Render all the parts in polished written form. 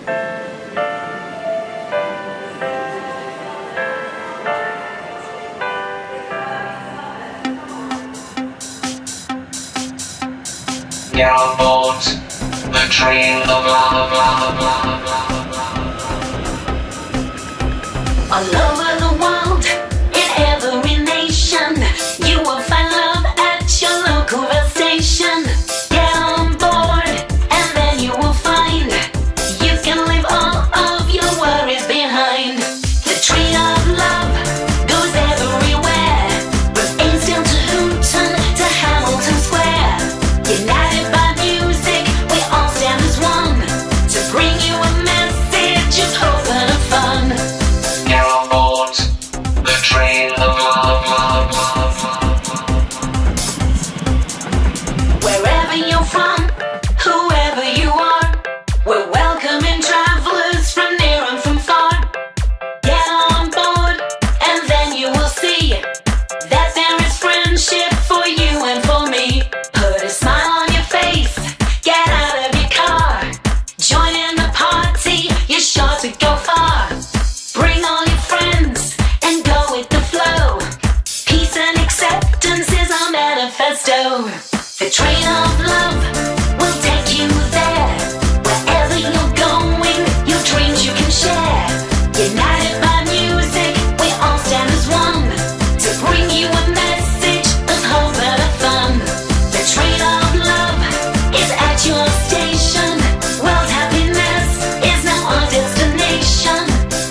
Get on board the train of love, love, love, love, love. All over the world, in every nation, you will find love at your local rail station. Get on board, and then you will find you can leave all of your worries behind. The train of love goes everywhere, from Ainsdale to Hooton to Hamilton Square. United by music, we all stand as one to bring you a message of hope and of fun. Get on board the train of love, love, love, love, love. Wherever you're from, whoever you are, we're welcoming travelers from near and from far. Get on board, and then you will see that there is friendship for you and for me. Put a smile on your face, get out of your car, join in the party, you're sure to go far. Bring all your friends and go with the flow. Peace and acceptance is our manifesto. The train of love will take you there. Wherever you're going, your dreams you can share. United by music, we all stand as one to bring you a message of hope and of fun. The train of love is at your station. World happiness is now our destination,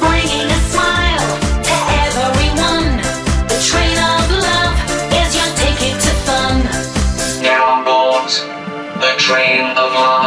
bringing a smile to everyone. The train of love is your ticket to fun. Get on board the train of love.